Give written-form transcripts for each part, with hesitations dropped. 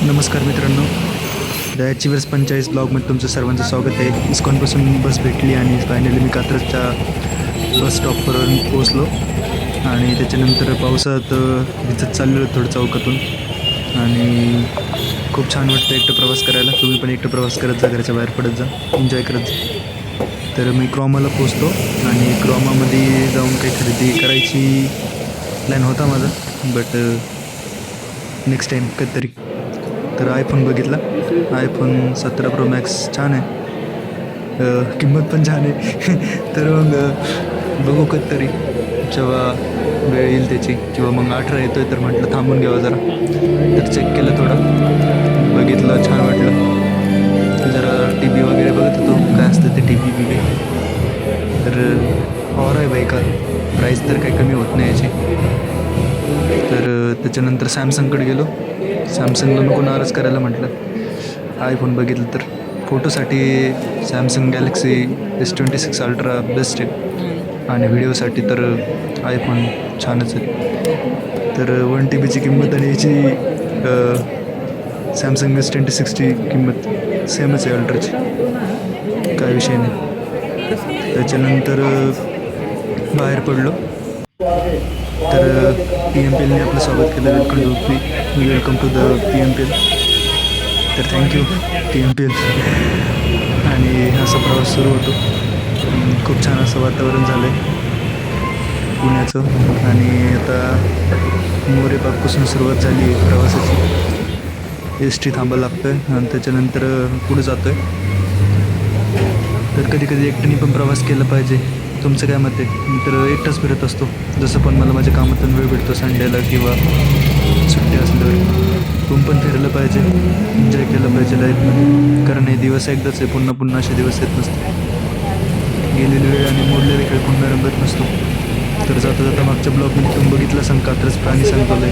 नमस्कार मित्रांनो, the achievers 45 ब्लॉगमध्ये तुमचं सर्वांचं स्वागत आहे. इस्कॉनपासून बस भेटली आणि फायनली मी कात्रजच्या बस स्टॉपवरून पोहोचलो. आणि त्याच्यानंतर पावसात भिजत चाललेलो थोडं चौकातून. आणि खूप छान वाटतं एकटं प्रवास करायला. तुम्ही पण एकटं प्रवास करत जा, घराच्या बाहेर पडत जा, एन्जॉय करत जा. तर मी क्रोमाला पोचतो आणि क्रोमामध्ये जाऊन काही खरेदी करायची प्लॅन होता माझा, बट नेक्स्ट टाईम कधीतरी. तर आयफोन बघितला, आयफोन 17 प्रो मॅक्स छान आहे, किंमत पण छान आहे. तर मग बघू कधीतरी जेव्हा वेळ येईल त्याची, किंवा मग 18 येतो आहे तर म्हटलं थांबून घ्यावं जरा. तर चेक केलं, थोडं बघितलं, छान वाटलं. जरा टी व्ही वगैरे बघत होतो, काय असतं ते टी व्ही बी. तर और आहे बाई का, प्राईस तर काही कमी होत नाही याची. तर त्याच्यानंतर सॅमसंगकडे गेलो. सॅमसंगला नको नाराज करायला म्हटलं. आयफोन बघितलं तर फोटोसाठी Samsung Galaxy S26 ultra best आहे, आणि व्हिडिओसाठी तर आयफोन छानच आहे. तर 1 TBची किंमत आणि याची सॅमसंग S26ची किंमत सेमच आहे अल्ट्राची, काय विषय नाही. त्याच्यानंतर बाहेर पडलो. तर PMPLने आपलं स्वागत केलं. Welcome to the PMPL. तर थँक्यू PMPL. आणि असा प्रवास सुरू होतो. खूप छान असं वातावरण झालं आहे पुण्याचं. आणि आता मोरे पाकपासून सुरुवात झाली आहे प्रवासाची. ST थांबायला लागतं आहे आणि त्याच्यानंतर पुढे जातो आहे. तर कधी कधी एकट्याने पण प्रवास केला पाहिजे. तुमचं काय मत आहे? तर एकटाच फिरत असतो, जसं पण मला माझ्या कामातून वेळ भेटतो संडेला किंवा सुट्टी असल्यावर. तुम्ही पण फिरलं पाहिजे, एन्जॉय केलं पाहिजे लाईफमध्ये, कारण हे दिवस एकदाच आहे. पुन्हा पुन्हा असे दिवस येत नसते. गेलेली वेळ आणि मोडलेली खेळ पुन्हा रंगत नसतो. तर जाता जाता मागच्या ब्लॉगमध्ये तुम्ही बघितलं सांग कात्रज प्राणी संग्रहालय.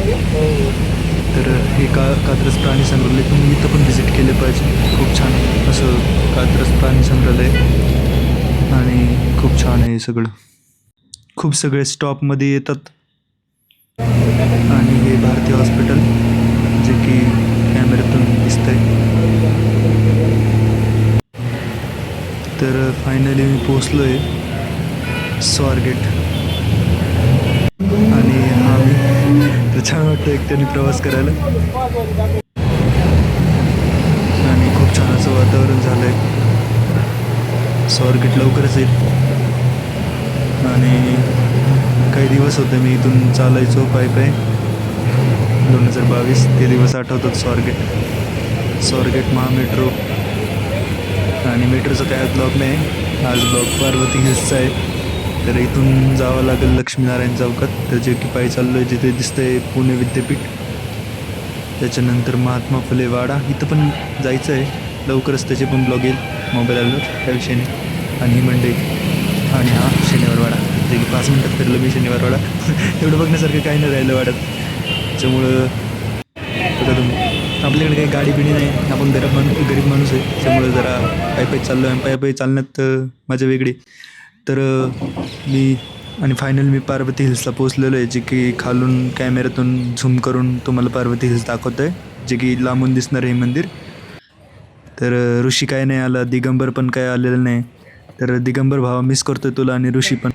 तर हे कात्रज प्राणी संग्रहालय तुम्ही इथं पण व्हिजिट केले पाहिजे. खूप छान असं कात्रज प्राणी संग्रहालय, आणि खूप छान आहे सगळं. खूप सगळे स्टॉपमध्ये येतात. आणि हे भारतीय हॉस्पिटल, जे की कॅमेऱ्यातून दिसतंय. तर फायनली मी पोचलो आहे स्वारगेट. आणि हा मी तर छान वाटतं एकट्याने प्रवास करायला. आणि खूप छान असं वातावरण झालं आहे. स्वारगेट लवकरच येईल. आणि काही दिवस होते मी इथून चालायचो पाय 2022, ते दिवस आठवतात. स्वारगेट महामेट्रो. आणि मेट्रोचं काय ब्लॉग नाही, आज ब्लॉग पार्वती हिल्सचा आहे. तर इथून जावं लागेल लक्ष्मीनारायण चौकात, तर जे की पायी चाललो आहे, जिथे दिसतंय पुणे विद्यापीठ. त्याच्यानंतर महात्मा फुले वाडा, इथं पण जायचं आहे लवकरच. त्याचे पण ब्लॉग येईल मोबाईलवर, त्या विषयाने. आणि ही मंडई, आणि हा शनिवारवाडा, जे की 5 मिनटात फिरलं मी शनिवारवाडा. एवढं बघण्यासारखं काही नाही राहिलं वाड्यात. त्याच्यामुळं बघा तुम्ही, आपल्याकडे काही गाडी बिडी नाही, आपण गरीब माणूस आहे. त्यामुळं जरा पायी चाललो आहे. पायी चालण्यात मजा वेगळी. तर मी फायनल मी पार्वती हिल्सला पोचलेलो आहे, जे की खालून कॅमेऱ्यातून झूम करून तुम्हाला पार्वती हिल्स दाखवतं आहे, जे की लांबून दिसणार आहे मंदिर. तर ऋषी काय नाही आला, दिगंबर पण काय आलेलं नाही. तर दिगंबर भावा मिस करतोय तुला, आणि ऋषी पण.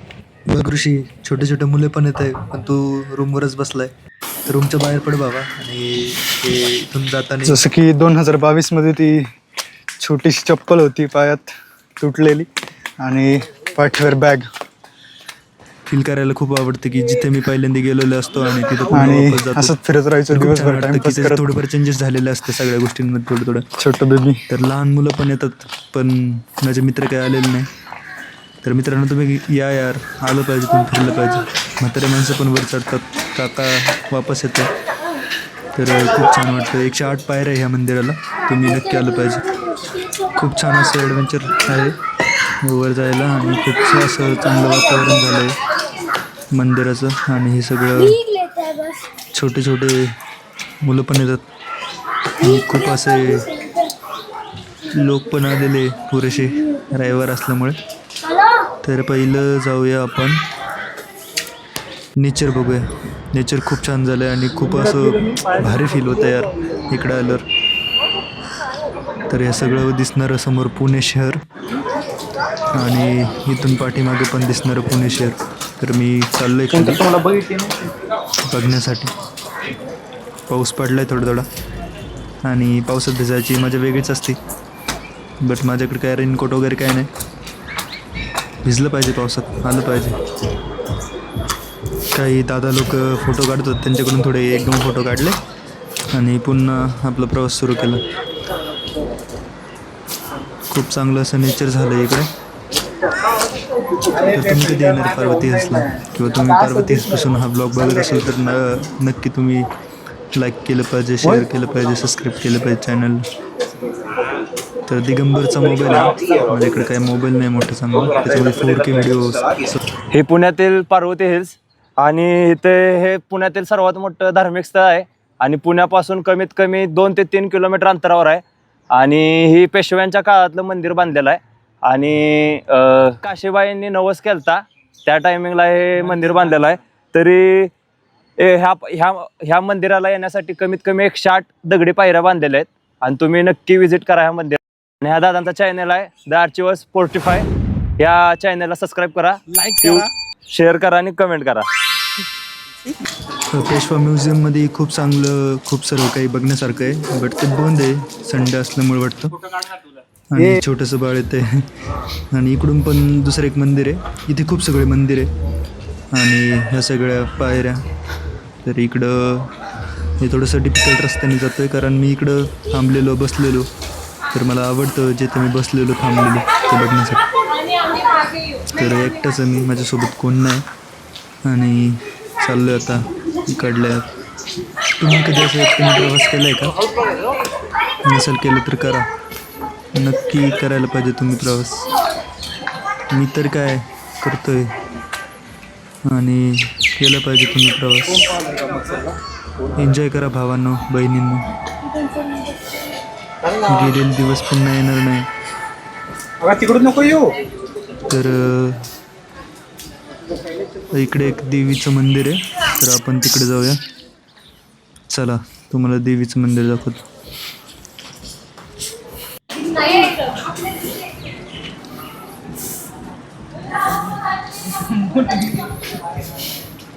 बघ ऋषी, छोटे छोटे मुले पण येत आहे, पण तू रूमवरच बसलाय. तर रूमच्या बाहेर पड बाबा. आणि ते इथून जाताना जसं की 2022 मध्ये ती छोटीशी चप्पल होती पायात तुटलेली, आणि पाठीवर बॅग. फील करायला खूप आवडतं की जिथे मी पहिल्यांदा गेलेलो असतो आणि तिथं पुन्हा आणि वापस जातो. असंच फिरत राहायचं तर खूप छान दिवसभर वाटतं की टाइमपास त्याचे करत. थोडेफार चेंजेस झालेले असते सगळ्या गोष्टींमध्ये थोडं. छोटं बेबी. तर लहान मुलं पण येतात, पण माझे मित्र काही आलेले नाही. तर मित्रांनो, तुम्ही या यार, आलं पाहिजे, तुम्ही फिरलं पाहिजे. म्हातारे माणसं पण वर चढतात, काका वापस येतो. तर खूप छान वाटतं. 108 पायऱ्या ह्या मंदिराला, तुम्ही नक्की आलं पाहिजे. खूप छान असं ॲडव्हेंचर आहे वर जायला, आणि खूप असं चांगलं वातावरण झालं आहे मंदिराचं. आणि हे सगळं छोटे छोटे मुलं पण येतात, आणि खूप असे लोक पण आलेले पुरेसे रविवार असल्यामुळे. तर पहिलं जाऊया आपण नेचर बघूया. नेचर खूप छान झालं आहे, आणि खूप असं भारी फील होतं यार इकडं आल्यावर. तर हे सगळं दिसणारं समोर पुणे शहर आणि इथून पाठीमागे पण दिसणारं पुणे शहर. तर मी चाललो आहे खाली बघण्यासाठी. पाऊस पडला आहे थोडा थोडा आणि पावसात भिजायची मजा वेगळीच असते. बट माझ्याकडे काय रेनकोट वगैरे काय नाही. भिजलं पाहिजे, पावसात आलं पाहिजे. काही दादा लोक फोटो काढतात, त्यांच्याकडून थोडे 1-2 फोटो काढले आणि पुन्हा आपला प्रवास सुरू केला. खूप चांगलं असं नेचर झालं आहे इकडे. तर तुम्ही कधी येणार पार्वती हिल्सला किंवा तुम्ही पार्वती हिल्सपासून हा ब्लॉग बघत असेल तर नक्की तुम्ही लाईक केलं पाहिजे, शेअर केलं पाहिजे, सबस्क्राईब केलं पाहिजे चॅनल. तर दिगंबरचा मोबाईल आहे, माझ्याकडे काही मोबाईल नाही मोठं चांगलं, त्याच्यामध्ये 4K व्हिडिओ. हे पुण्यातील पार्वती हिल्स आणि इथे हे पुण्यातील सर्वात मोठं धार्मिक स्थळ आहे आणि पुण्यापासून कमीत कमी 2 ते 3 किलोमीटर अंतरावर आहे. आणि ही पेशव्यांच्या काळातलं मंदिर बांधलेलं आहे आणि काशीबाईंनी नवस केलता त्या टायमिंगला हे मंदिर बांधलेलं आहे. तरी ह्या मंदिराला येण्यासाठी कमीत कमी 108 दगडी पायऱ्या बांधलेल्या आहेत आणि तुम्ही नक्की व्हिजिट करा ह्या मंदिर. आणि ह्या दादांचा चॅनल आहे द आर्चिवर्स 45. या चॅनलला सबस्क्राईब करा, लाईक करा, शेअर करा आणि कमेंट करा. पेशवा म्युझियममध्ये खूप चांगलं, खूप सर्व काही बघण्यासारखं आहे, बट ते बंद आहे संडे असल्यामुळे वाटतं. आणि छोटंसं बाळ येते. आणि इकडून पण दुसरं एक मंदिर आहे. इथे खूप सगळे मंदिर आहे आणि ह्या सगळ्या पायऱ्या. तर इकडं हे थोडंसं डिफिकल्ट रस्त्याने जातो आहे कारण मी इकडं थांबलेलो, बसलेलो. तर मला आवडतं जिथे मी बसलेलो, थांबलेलो ते बघण्यासाठी. तर एकटाच आहे मी, माझ्यासोबत कोण नाही आणि चाललो आहे आता इकडल्या. तुम्ही कधी असं तुम्ही प्रवास केला आहे का? नसेल केलं तर करा, नक्की करायला पाहिजे तुम्ही प्रवास. मी तर काय करतो आहे आणि केलं पाहिजे तुम्ही प्रवास. एन्जॉय करा भावांनो, बहिणींनो. गेलेले दिवस पुन्हा येणार नाही. तिकडून नको येऊ. तर इकडे एक देवीचं मंदिर आहे, तर आपण तिकडे जाऊया. चला तुम्हाला देवीचं मंदिर दाखवतो.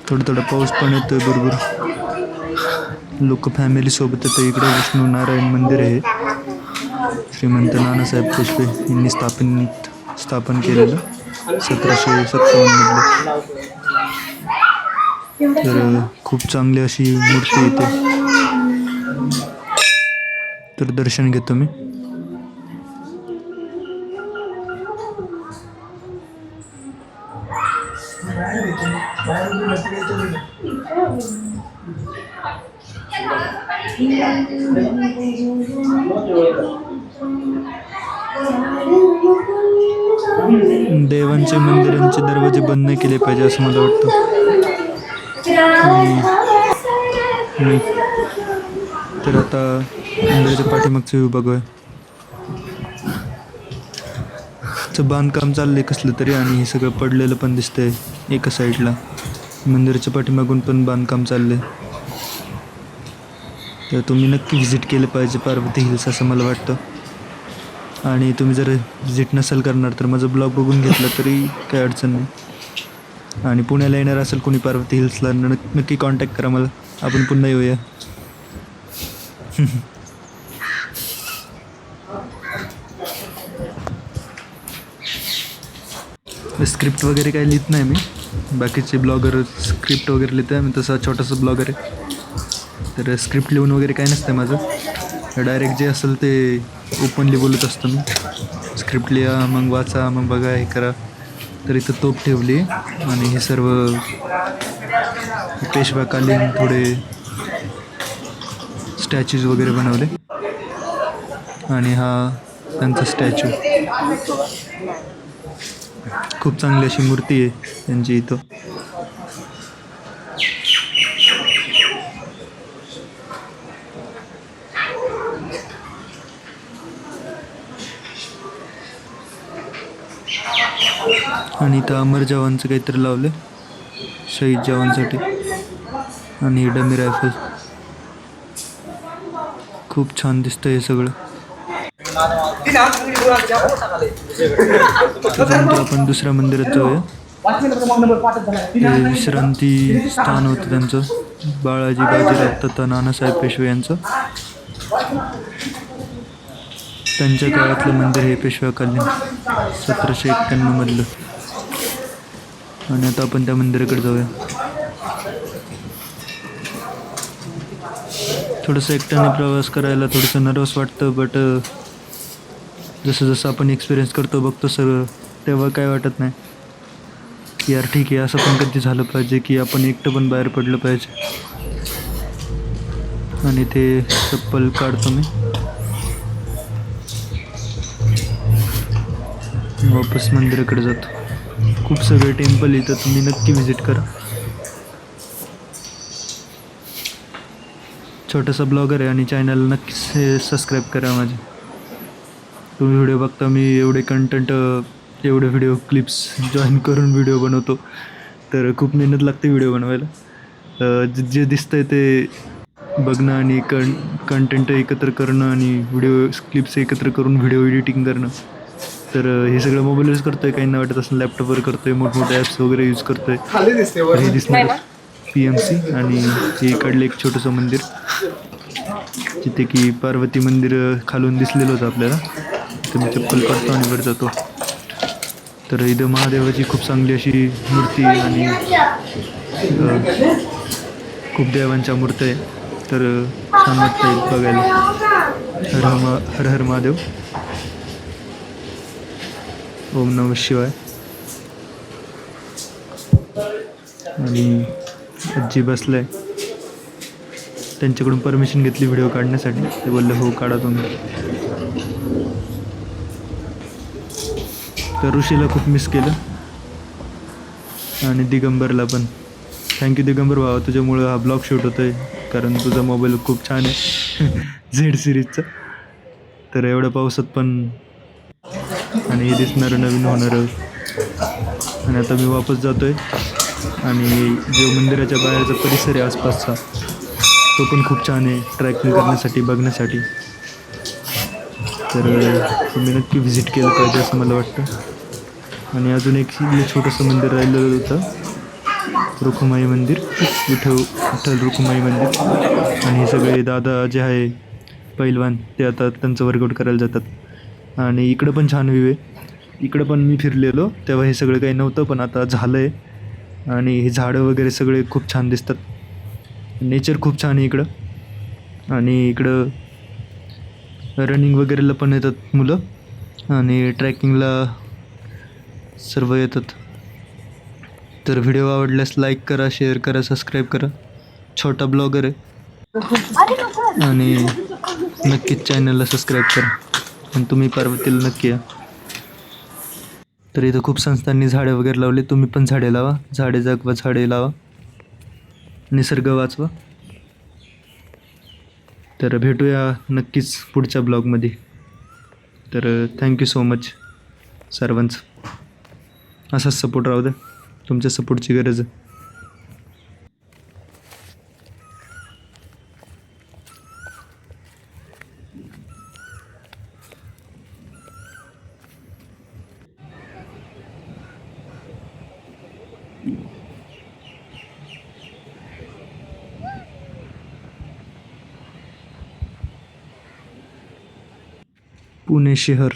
थोडं थोडं पाऊस पण येतोय बरोबर. लोक फॅमिली सोबत येतं. इकडे विष्णू नारायण मंदिर आहे, श्रीमंत नानासाहेब पेशवे यांनी स्थापन केलेलं 1757 मध्ये. तर खूप चांगली अशी मूर्ती येते. तर दर्शन घेतो मी. देवांचे मंदिरांचे दरवाजे बंद नाही केले पाहिजे असं मला वाटतं. तर आता मंदिराच्या पाठीमागचं व्ह्यू बघूया. बांधकाम चाललंय कसलं तरी आणि हे सगळं पडलेलं पण दिसतंय एका साईडला. मंदिराच्या पाठीमागून पण बांधकाम चाललंय. तर तुम्ही नक्की व्हिजिट केलं पाहिजे पार्वती हिल्स असं मला वाटतं. आणि तुम्ही जर व्हिजिट नसेल करणार तर माझं ब्लॉग बघून घेतलं तरी काही अडचण नाही. आणि पुण्याला येणार असेल कोणी पार्वती हिल्सला नक्की कॉन्टॅक्ट करा मला, आपण पुन्हा येऊया. स्क्रिप्ट वगैरे काही लिहित नाही मी. बाकीचे ब्लॉगर स्क्रिप्ट वगैरे लिहित आहे, मी तसा छोटासा ब्लॉगर आहे. तर स्क्रिप्ट लिहून वगैरे काय नसतं माझं. डायरेक्ट जे असेल ते ओपनली बोलत असतो मी. स्क्रिप्ट लिहा, मग वाचा, मग बघा, हे करा. तर इथं तोप ठेवली आणि हे सर्व पेशवाकालीन थोडे स्टॅच्यूज वगैरे बनवले. आणि हा त्यांचा स्टॅच्यू. खूप चांगली अशी मूर्ती आहे त्यांची इथं. आणि इथं अमर जवानचं काहीतरी लावलं, शहीद जवानसाठी. आणि डमी रायफल. खूप छान दिसतं हे सगळं. त्याच्यानंतर आपण दुसऱ्या मंदिरात जाऊया. ते विश्रांती स्थान होतं त्यांचं, बाळाजी बाजीराव तथा नानासाहेब पेशवे यांचं. त्यांच्या काळातलं मंदिर हे पेशव्याकालीन 1791 मधलं. आणि आता आपण त्या मंदिराकडे जाऊया. थोडंसं एकट्याने प्रवास करायला थोडंसं नर्वस वाटतं, बट जसं जसं आपण एक्सपिरियन्स करतो बघतो सर, तेव्हा काय वाटत नाही की यार ठीक आहे, असं पण कधी झालं पाहिजे की आपण एकटं पण बाहेर पडलं पाहिजे. आणि ते चप्पल काढतो मी, वापस मंदिराकडे जातो. खूप सगळे टेम्पल इथं, तुम्ही नक्की व्हिजिट करा. छोटासा ब्लॉगर आहे आणि चॅनल नक्की सबस्क्राईब करा माझे. तुम्ही व्हिडिओ बघता, मी एवढे कंटेंट, एवढे व्हिडिओ क्लिप्स जॉईन करून व्हिडिओ बनवतो, तर खूप मेहनत लागते व्हिडिओ बनवायला. जे दिसतंय ते बघणं आणि कंटेंट एकत्र करणं आणि व्हिडिओ क्लिप्स एकत्र करून व्हिडिओ एडिटिंग करणं, तर हे सगळं मोबाईलवरच करतो आहे. काहींना वाटत असं लॅपटॉपवर करतो आहे, मोठमोठे ॲप्स वगैरे यूज करतो आहे. हे दिसणार PMC. आणि हे इकडलं एक छोटंसं मंदिर, जिथे की पार्वती मंदिर खालून दिसलेलं होतं आपल्याला. तर मी चप्पल काढतो आणि वर जातो. तर इथं महादेवाची खूप चांगली अशी मूर्ती आहे आणि खूप देवांच्या मूर्त्या आहे, तर छान वाटतं बघायला. हर हर महादेव, ओम नमः शिवाय. आणि आजी बसलाय, त्यांच्याकडून परमिशन घेतली व्हिडिओ काढण्यासाठी. ते बोलले हो काढा तुम्ही. तर ऋषीला खूप मिस केलं आणि दिगंबरला पण. थँक्यू दिगंबर भावा, तुझ्यामुळं हा ब्लॉग शूट होतो आहे, कारण तुझा मोबाईल खूप छान आहे झेड सिरीजचा. तर एवढ्या पावसात पण, आणि हे दिसणारं नवीन होणारं. आणि आता मी वापस जातो आहे आणि जो मंदिराच्या बाहेरचा परिसर आहे आसपासचा, तो पण खूप छान आहे ट्रॅकिंग करण्यासाठी, बघण्यासाठी. तर तुम्ही नक्की व्हिजिट केलं पाहिजे असं मला वाटतं. आणि अजून एक छोटंसं मंदिर राहिलेलं होतं, रुखुमाई मंदिर, विठ्ठल रुखुमाई मंदिर. आणि हे सगळे दादा जे आहे पैलवान, ते आता त्यांचं वर्कआउट करायला जातात. आणि इकडं पण छान व्ह्यू आहे. इकडं पण मी फिरलेलो तेव्हा हे सगळं काही नव्हतं, पण आता झालं आहे. आणि हे झाडं वगैरे सगळे खूप छान दिसतात, नेचर खूप छान आहे इकडं. आणि इकडं रनिंग वगैरेला पण येतात मुलं, आणि ट्रॅकिंगला सर्व येतात. तर व्हिडिओ आवडल्यास लाईक करा, शेअर करा, सबस्क्राईब करा. छोटा ब्लॉगर आहे आणि नक्कीच चॅनलला सबस्क्राईब करा. आणि तुम्ही पार्वतीला नक्की या. तर इथं खूप संस्थांनी झाडे वगैरे लावले, तुम्ही पण झाडे लावा. झाडे जगवा, झाडे लावा, निसर्ग वाचवा. तर भेटूया नक्कीच पुढच्या ब्लॉगमध्ये. तर थँक्यू सो मच सर्वांचं. असाच सपोर्ट राहू द्या, तुमच्या सपोर्टची गरज आहे. पुणे शहर.